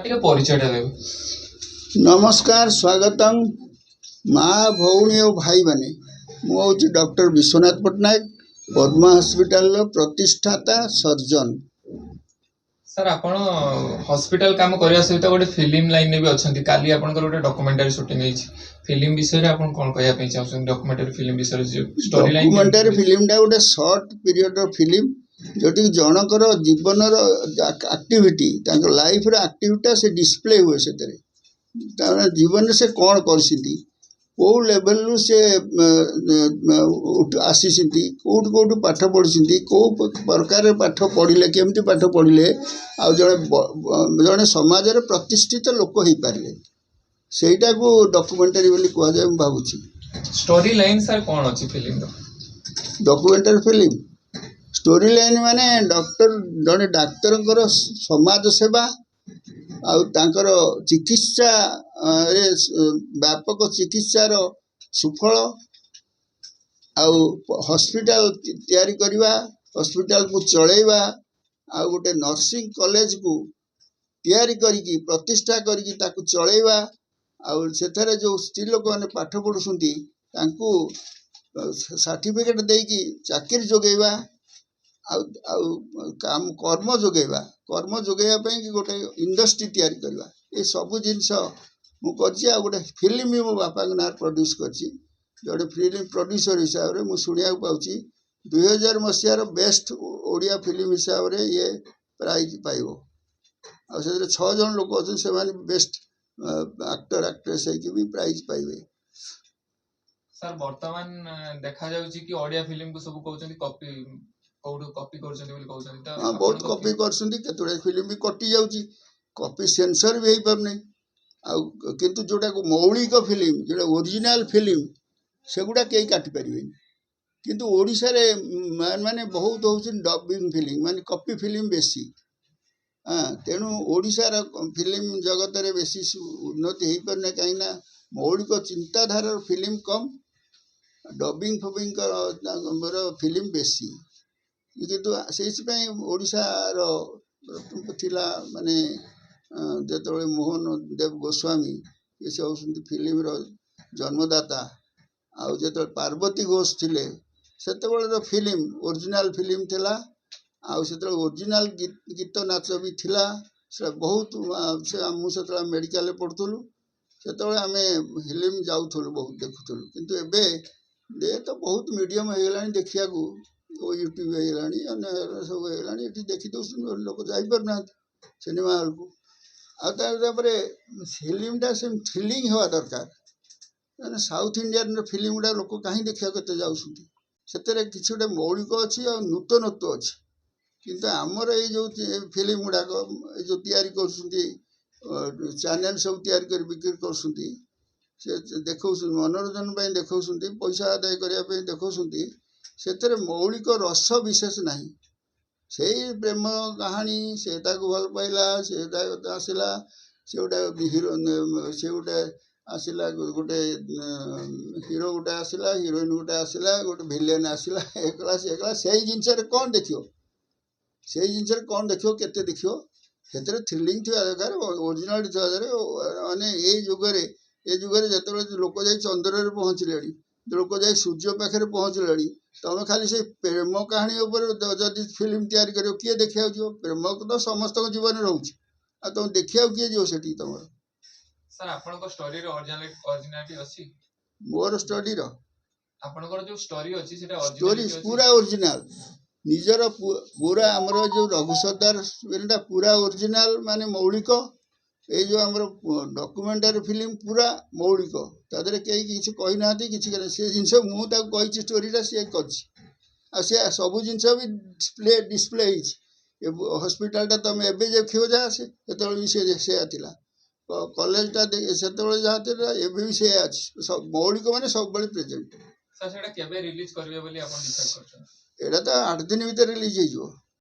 ଟିକେ ପରିଚୟଟା ଦେବେ। नमस्कार स्वागतम माँ भौणी और भाई माने मुझे डॉक्टर विश्वनाथ पट्टनायक पद्मा हॉस्पिटल प्रतिष्ठाता सर्जन। सर आपण हॉस्पिटल काम करने सहित गोटे फिल्म लाइन भी अच्छा काली आपन गोटे डॉक्यूमेंटरी शूटिंग फिल्म विषय आपन कोन कहया पे चाहछन डॉक्यूमेंटरी फिल्म विषय स्टोरी लाइन डॉक्यूमेंटरी फिल्म टा गोटे शॉर्ट पीरियड रो फिल्म जोटी जनकर जीवन रो एक्टिविटी तांको लाइफ रो एक्टिविटी से डिस्प्ले हुए से जीवन से कौन करसिंती कौ लेवल रु से आसीसिंती कोठ कोठ पाठ पढ़ी कौ प्रकार पाठ पढ़ले केमती पाठ पढ़ले आ जड़े समाज रे प्रतिष्ठित लोक हो पारे सेटा को डॉक्यूमेंटरी बोली कह जाए मैं भावुची। स्टोरी लाइन सर कौन अच्छी film documentary film story line माने डॉक्टर जड़े डाक्तर समाज सेवा आउ तांकर चिकित्सा व्यापक चिकित्सार सुफल आउ हॉस्पिटल तैयारी करवा हॉस्पिटल को चलेवा आउ गोटे नर्सिंग कॉलेज को तैयारी करिकी प्रतिष्ठा करिकी ताकू चलेवा आउ सेथरे जो स्त्री लोक माने पाठ पढ़ुसंती तांकू सर्टिफिकेट देकी चाकरी जोगेवा काम कर्म जोगेवा कि गोटे इंडस्ट्री तैयारी करवा ये सब जिनस मुझे गोटे फिल्म भी मो बापा ना प्रोड्यूस करछि जोटे फिल्म प्रोड्यूसर हिसाब से मुझे शुणा पाऊँ 2000 मसीहार बेस्ट ओडिया फिल्म हिसाब से ये प्राइज पाइब आ 6 जन लोक अच्छे से बेस्ट एक्टर एक्ट्रेस भी प्राइज पाइबे। सर वर्तमान देखा जाउची कि ओडिया फिल्म को सब कहउछन कॉपी कॉपी हाँ बहुत कॉपी कर फिल्म भी कटि जाऊँगी कॉपी सेंसर भी हो पारना किंतु जोटा को मौलिक फिल्म जोटा ओरिजिनल फिल्म सेगुड़ा कहीं काटि पारे किंतु ओडिशा रे माने बहुत हो डबिंग फिल्म माने कॉपी फिल्म बेसी हाँ तेणु ओडिशार फिल्म जगत रे बेसी उन्नति हो पारना कहीं मौलिक चिंताधार फिल्म कम डबिंग फबिंग फिल्म बेसी किंतु से ओडिशार थिला माने जो मोहन देव गोस्वामी ये से होती फिल्म जन्मदाता आउ जो पार्वती घोष थिले से फिल्म ओरिजिनल फिल्म थिला आउ से ओरिजिनल गीत नाच भी थिला से बहुत मुझे मेडिकल पढ़ुलु से आम फिल्म जाऊँ बहुत देखुलु किंतु एबे दे तो बहुत मीडियम हो गला देखा यूट्यूब हो सब होगा देखी दौर लोक जापरना सिनेमा हॉल को आपर फिल्मटा से थ्रिलिंग हवा दरकार साउथ इंडियन फिल्म गुड़ा लोक कहीं देखा के जाऊँगी से कि गोटे मौलिक अच्छी और नूतनत्व अच्छी किंतु आमर ये जो फिल्म गुड़ाक जो तैयारी कर चैनल सब तैयारी कर बिक्री कर देखा मनोरंजन देखा पैसा आदाय करने देखा से मौलिक रस विशेष नहीं से प्रेम कहानी से भल पाइला से आसला से गोटे हिरो से गोटे आसला गोटे हिरो गोटे आसला हिरोइन गोटे आसला गोटे भिलेन आसला एकला से जिनस कौन देख से जिनस कौन देख के देख से थ्रिलिंग थी दरकार ओरिजिनल थी माने ये जुगे जो लोक जा चंद्र पहुँचले लोक जा सूर्य पाखे पहुँचले तुम खाली से प्रेम कहानी जदि फिल्म तैयारी कर किए देखा जो प्रेम तो समस्त जीवन रोचे आ तुम देखा किए जो से तुम सर आपन स्टोरी ओरिजिनलिटी अछि मोर स्टोरी आपन जो स्टोरी अछि सेटा स्टोरी पूरा ओरिजिनल निजर पूरा हमर जो रघु सरदार पूरा ओरिजिनल माने मौलिक ये जो आम डॉक्यूमेंटरी फिल्म पूरा मौलिक तादे कहीं किसी कही ना कि से जिनस मुझे स्टोरीटा सी कर सब जिनस भी डिस्प्ले हॉस्पिटल तुम एवं देखो जहाँ से कॉलेजटा से जहाँ एवं भी से सब मौलिक मैंने सब प्रेजेंट सर सेटा केबे रिलीज करबे बोली आपन डिसाइड करछन एटा तो 8 दिन भीतर रिलीज हो